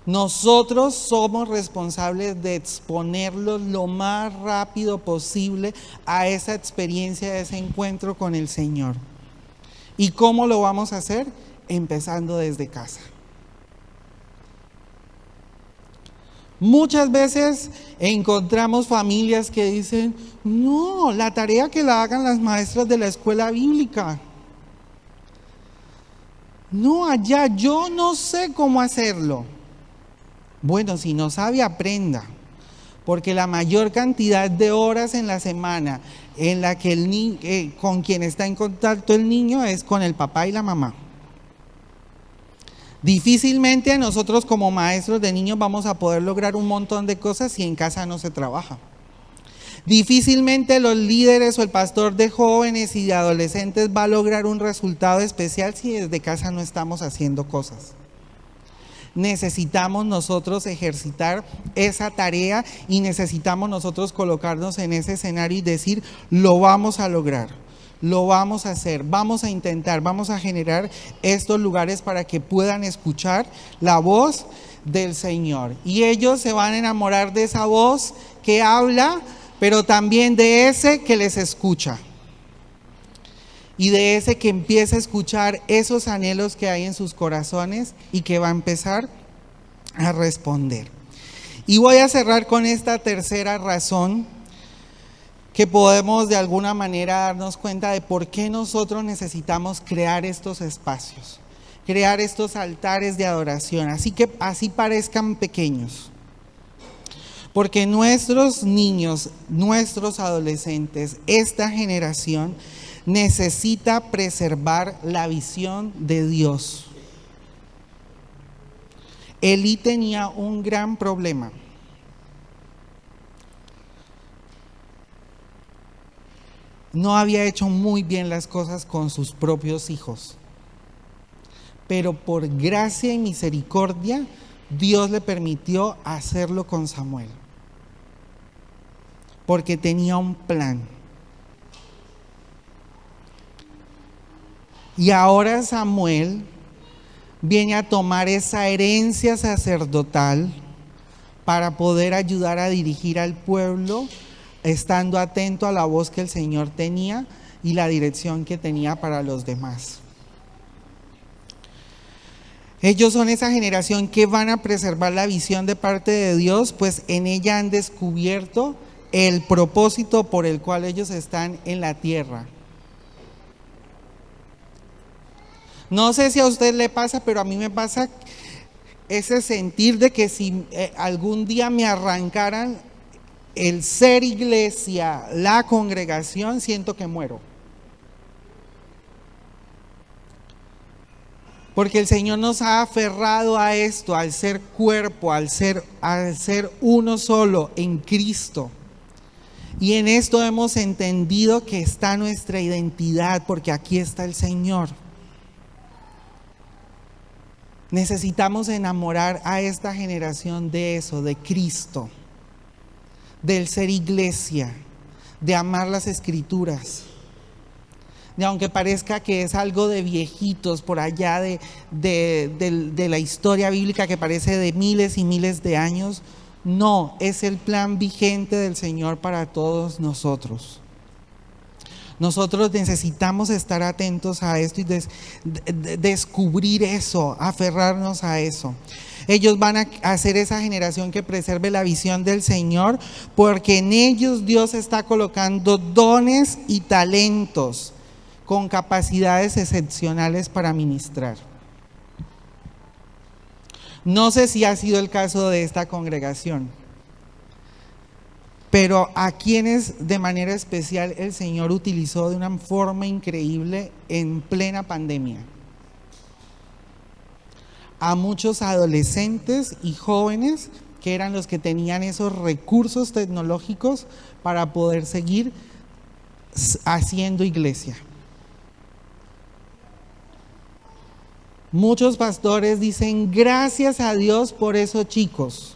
Nosotros somos responsables de exponerlos lo más rápido posible a esa experiencia, de ese encuentro con el Señor. ¿Y cómo lo vamos a hacer? Empezando desde casa. Muchas veces encontramos familias que dicen, no, la tarea que la hagan las maestras de la escuela bíblica. No, allá, yo no sé cómo hacerlo. Bueno, si no sabe, aprenda. Porque la mayor cantidad de horas en la semana en la que el niño, con quien está en contacto el niño es con el papá y la mamá. Difícilmente nosotros como maestros de niños vamos a poder lograr un montón de cosas si en casa no se trabaja. Difícilmente los líderes o el pastor de jóvenes y de adolescentes va a lograr un resultado especial si desde casa no estamos haciendo cosas. Necesitamos nosotros ejercitar esa tarea y necesitamos nosotros colocarnos en ese escenario y decir, lo vamos a lograr. Lo vamos a hacer, vamos a intentar, vamos a generar estos lugares para que puedan escuchar la voz del Señor. Y ellos se van a enamorar de esa voz que habla, pero también de ese que les escucha. Y de ese que empieza a escuchar esos anhelos que hay en sus corazones y que va a empezar a responder. Y voy a cerrar con esta tercera razón, que podemos de alguna manera darnos cuenta de por qué nosotros necesitamos crear estos espacios, crear estos altares de adoración, así parezcan pequeños. Porque nuestros niños, nuestros adolescentes, esta generación necesita preservar la visión de Dios. Elí tenía un gran problema. No había hecho muy bien las cosas con sus propios hijos, pero por gracia y misericordia Dios le permitió hacerlo con Samuel. porque tenía un plan. Y ahora Samuel viene a tomar esa herencia sacerdotal para poder ayudar a dirigir al pueblo, estando atento a la voz que el Señor tenía y la dirección que tenía para los demás. Ellos son esa generación que van a preservar la visión de parte de Dios, pues en ella han descubierto el propósito por el cual ellos están en la tierra. No sé si a usted le pasa, pero a mí me pasa ese sentir de que si algún día me arrancaran el ser iglesia, la congregación, siento que muero. Porque el Señor nos ha aferrado a esto, al ser cuerpo, al ser uno solo en Cristo. Y en esto hemos entendido que está nuestra identidad, porque aquí está el Señor. Necesitamos enamorar a esta generación de eso, de Cristo, del ser iglesia, de amar las Escrituras. De aunque parezca que es algo de viejitos por allá de la historia bíblica que parece de miles y miles de años, no, es el plan vigente del Señor para todos nosotros. Nosotros necesitamos estar atentos a esto y descubrir eso, aferrarnos a eso. Ellos van a ser esa generación que preserve la visión del Señor, porque en ellos Dios está colocando dones y talentos con capacidades excepcionales para ministrar. No sé si ha sido el caso de esta congregación, pero a quienes de manera especial el Señor utilizó de una forma increíble en plena pandemia. A muchos adolescentes y jóvenes que eran los que tenían esos recursos tecnológicos para poder seguir haciendo iglesia. Muchos pastores dicen gracias a Dios por esos chicos.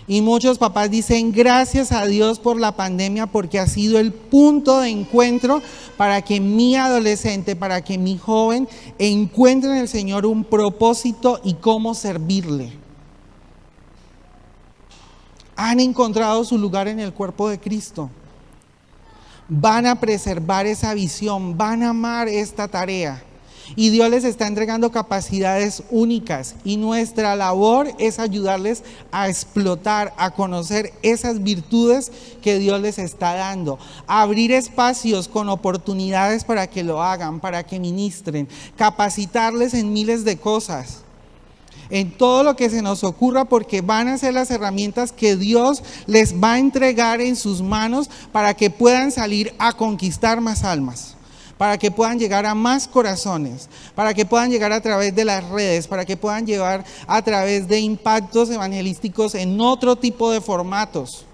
Y muchos papás dicen gracias a Dios por la pandemia, porque ha sido el punto de encuentro para que mi adolescente, para que mi joven encuentre en el Señor un propósito y cómo servirle. Han encontrado su lugar en el cuerpo de Cristo. Van a preservar esa visión, van a amar esta tarea. Y Dios les está entregando capacidades únicas, y nuestra labor es ayudarles a explotar, a conocer esas virtudes que Dios les está dando, a abrir espacios con oportunidades para que lo hagan, para que ministren, capacitarles en miles de cosas, en todo lo que se nos ocurra, porque van a ser las herramientas que Dios les va a entregar en sus manos para que puedan salir a conquistar más almas, para que puedan llegar a más corazones, para que puedan llegar a través de las redes, para que puedan llevar a través de impactos evangelísticos en otro tipo de formatos.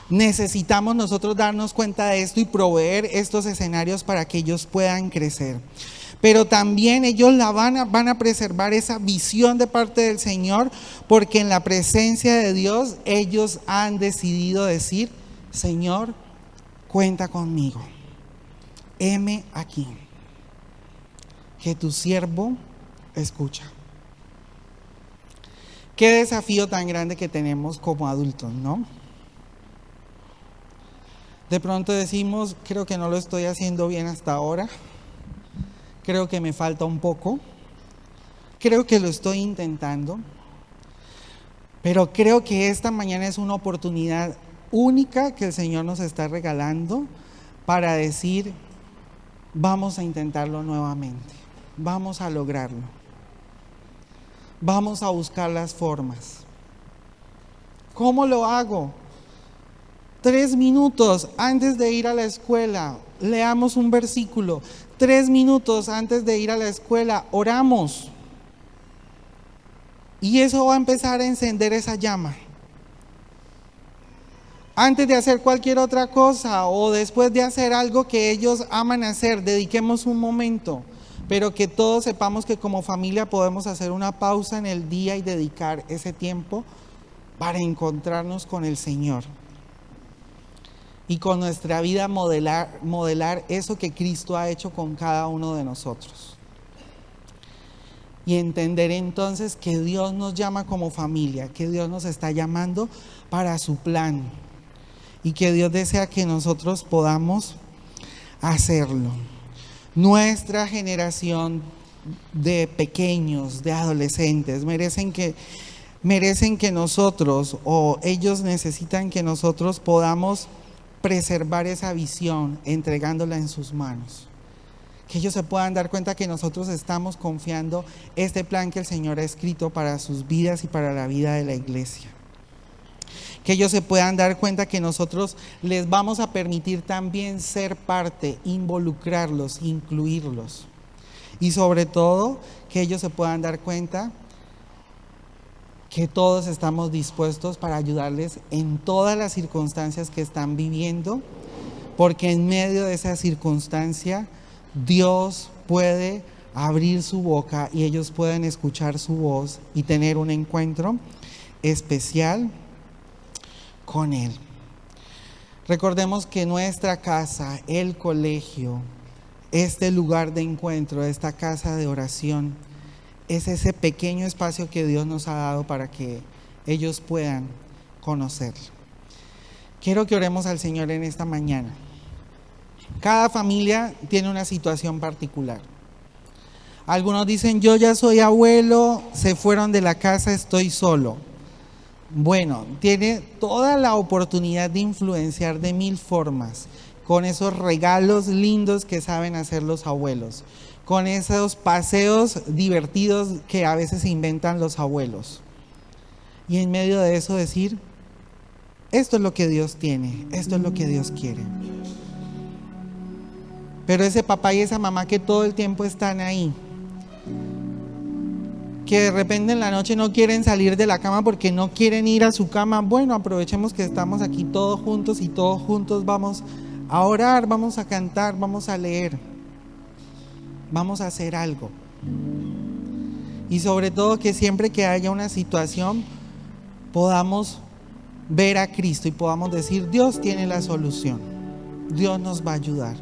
Necesitamos nosotros darnos cuenta de esto y proveer estos escenarios para que ellos puedan crecer. Pero también ellos van a preservar esa visión de parte del Señor, porque en la presencia de Dios ellos han decidido decir: Señor, cuenta conmigo, heme aquí, que tu siervo escucha. Qué desafío tan grande que tenemos como adultos, ¿no? De pronto decimos, creo que no lo estoy haciendo bien hasta ahora, creo que me falta un poco, creo que lo estoy intentando, pero creo que esta mañana es una oportunidad única que el Señor nos está regalando para decir: vamos a intentarlo nuevamente, vamos a lograrlo, vamos a buscar las formas. ¿Cómo lo hago? 3 minutos antes de ir a la escuela, leamos un versículo. 3 minutos antes de ir a la escuela, oramos. Y eso va a empezar a encender esa llama. Antes de hacer cualquier otra cosa o después de hacer algo que ellos aman hacer, dediquemos un momento, pero que todos sepamos que como familia podemos hacer una pausa en el día y dedicar ese tiempo para encontrarnos con el Señor y con nuestra vida modelar eso que Cristo ha hecho con cada uno de nosotros. Y entender entonces que Dios nos llama como familia, que Dios nos está llamando para su plan y que Dios desea que nosotros podamos hacerlo. Nuestra generación de pequeños, de adolescentes, merecen que nosotros, o ellos necesitan que nosotros podamos preservar esa visión entregándola en sus manos. Que ellos se puedan dar cuenta que nosotros estamos confiando este plan que el Señor ha escrito para sus vidas y para la vida de la iglesia. Que ellos se puedan dar cuenta que nosotros les vamos a permitir también ser parte, involucrarlos, incluirlos. Y sobre todo, que ellos se puedan dar cuenta que todos estamos dispuestos para ayudarles en todas las circunstancias que están viviendo, porque en medio de esa circunstancia Dios puede abrir su boca y ellos pueden escuchar su voz y tener un encuentro especial con Él. Recordemos que nuestra casa, el colegio, este lugar de encuentro, esta casa de oración, es ese pequeño espacio que Dios nos ha dado para que ellos puedan conocerlo. Quiero que oremos al Señor en esta mañana. Cada familia tiene una situación particular. Algunos dicen, yo ya soy abuelo, se fueron de la casa, estoy solo. Bueno, tiene toda la oportunidad de influenciar de 1000 formas, con esos regalos lindos que saben hacer los abuelos, con esos paseos divertidos que a veces inventan los abuelos. Y en medio de eso decir, esto es lo que Dios tiene, esto es lo que Dios quiere. Pero ese papá y esa mamá que todo el tiempo están ahí, que de repente en la noche no quieren salir de la cama porque no quieren ir a su cama, bueno, aprovechemos que estamos aquí todos juntos y todos juntos vamos a orar, vamos a cantar, vamos a leer, vamos a hacer algo. Y sobre todo que siempre que haya una situación podamos ver a Cristo y podamos decir, Dios tiene la solución, Dios nos va a ayudar.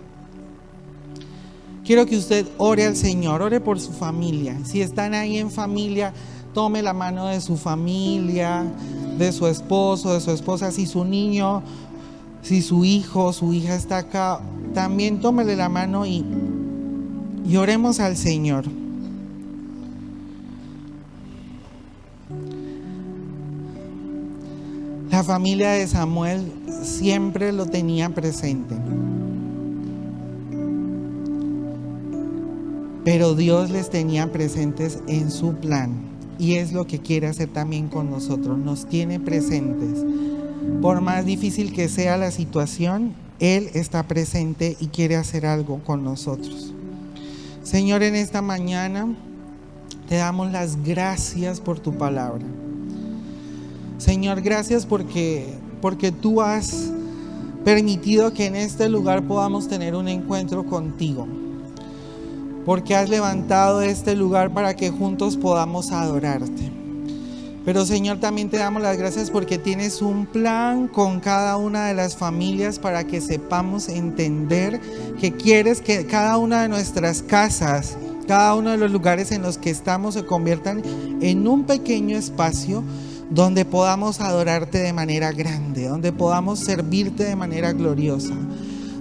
Quiero que usted ore al Señor, ore por su familia. Si están ahí en familia, tome la mano de su familia, de su esposo, de su esposa. Si su niño, si su hijo, su hija está acá, también tómele la mano y oremos al Señor. La familia de Samuel siempre lo tenía presente. Pero Dios les tenía presentes en su plan y es lo que quiere hacer también con nosotros, nos tiene presentes. Por más difícil que sea la situación, Él está presente y quiere hacer algo con nosotros. Señor, en esta mañana te damos las gracias por tu palabra. Señor, gracias porque tú has permitido que en este lugar podamos tener un encuentro contigo. Porque has levantado este lugar para que juntos podamos adorarte. Pero Señor, también te damos las gracias porque tienes un plan con cada una de las familias para que sepamos entender que quieres que cada una de nuestras casas, cada uno de los lugares en los que estamos se conviertan en un pequeño espacio donde podamos adorarte de manera grande, donde podamos servirte de manera gloriosa,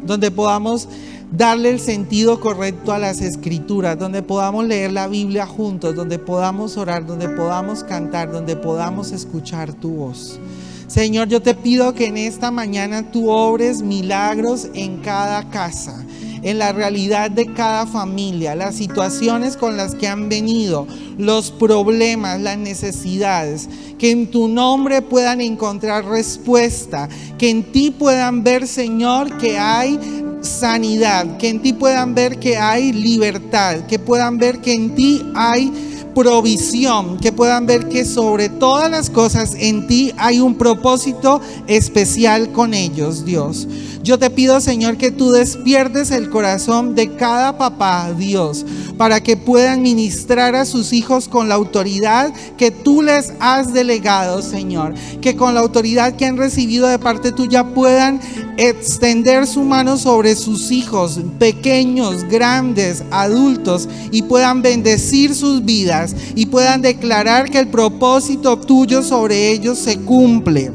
donde podamos darle el sentido correcto a las escrituras, donde podamos leer la Biblia juntos, donde podamos orar, donde podamos cantar, donde podamos escuchar tu voz. Señor, yo te pido que en esta mañana tú obres milagros en cada casa, en la realidad de cada familia, las situaciones con las que han venido, los problemas, las necesidades, que en tu nombre puedan encontrar respuesta, que en ti puedan ver, Señor, que hay sanidad, que en ti puedan ver que hay libertad, que puedan ver que en ti hay provisión, que puedan ver que sobre todas las cosas en ti hay un propósito especial con ellos, Dios. Yo te pido, Señor, que tú despiertes el corazón de cada papá, Dios, para que puedan ministrar a sus hijos con la autoridad que tú les has delegado, Señor. Que con la autoridad que han recibido de parte tuya puedan extender su mano sobre sus hijos, pequeños, grandes, adultos, y puedan bendecir sus vidas y puedan declarar que el propósito tuyo sobre ellos se cumple.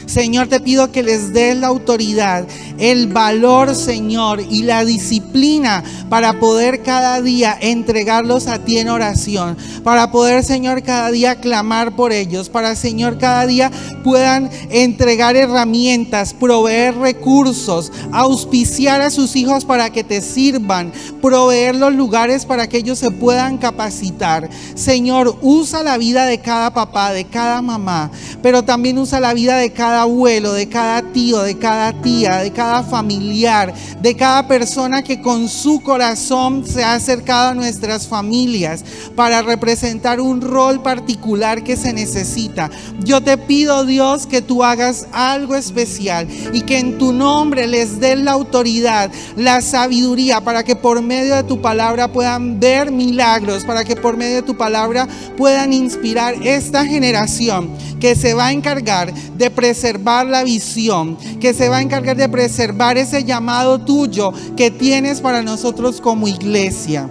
Señor, te pido que les des la autoridad, el valor, Señor, y la disciplina para poder cada día entregarlos a ti en oración, para poder, Señor, cada día clamar por ellos, para, Señor, cada día puedan entregar herramientas, proveer recursos, auspiciar a sus hijos para que te sirvan, proveer los lugares para que ellos se puedan capacitar. Señor, usa la vida de cada papá, de cada mamá, pero también usa la vida de cada abuelo, de cada tío, de cada tía, de cada familiar, de cada persona que con su corazón se ha acercado a nuestras familias para representar un rol particular que se necesita. Yo te pido, Dios, que tú hagas algo especial y que en tu nombre les des la autoridad, la sabiduría, para que por medio de tu palabra puedan ver milagros, para que por medio de tu palabra puedan inspirar esta generación que se va a encargar de preservar la visión, que se va a encargar de preservar ese llamado tuyo que tienes para nosotros como iglesia.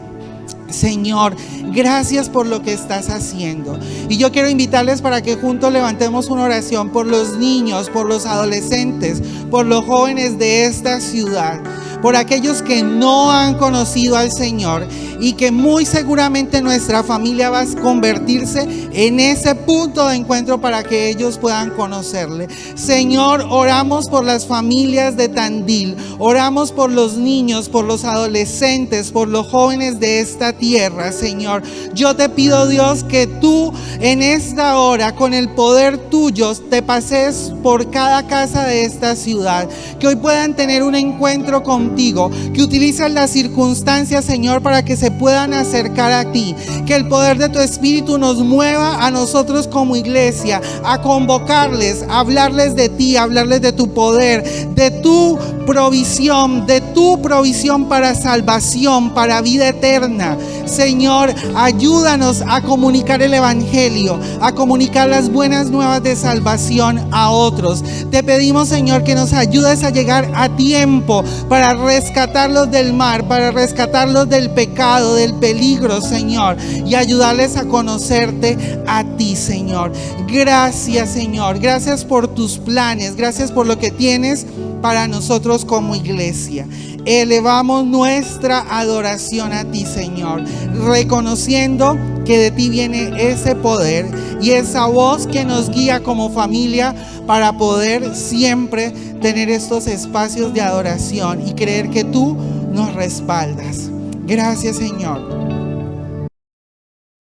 Señor, gracias por lo que estás haciendo. Y yo quiero invitarles para que juntos levantemos una oración por los niños, por los adolescentes, por los jóvenes de esta ciudad, por aquellos que no han conocido al Señor y que muy seguramente nuestra familia va a convertirse en ese punto de encuentro para que ellos puedan conocerle. Señor, oramos por las familias de Tandil, oramos por los niños, por los adolescentes, por los jóvenes de esta tierra, Señor. Yo te pido, Dios, que tú en esta hora, con el poder tuyo, te pases por cada casa de esta ciudad, que hoy puedan tener un encuentro contigo, que utilices las circunstancias, Señor, para que se puedan acercar a ti, que el poder de tu Espíritu nos mueva a nosotros como iglesia, a convocarles, a hablarles de ti, a hablarles de tu poder, de tu provisión para salvación, para vida eterna. Señor, ayúdanos a comunicar el evangelio, a comunicar las buenas nuevas de salvación a otros. Te pedimos, Señor, que nos ayudes a llegar a tiempo para rescatarlos del mar, para rescatarlos del pecado, del peligro, Señor, y ayudarles a conocerte a ti, Señor. Gracias, Señor. Gracias por tus planes. Gracias por lo que tienes para nosotros como iglesia. Elevamos nuestra adoración a ti, Señor, reconociendo que de ti viene ese poder y esa voz que nos guía como familia para poder siempre tener estos espacios de adoración y creer que tú nos respaldas. Gracias, Señor.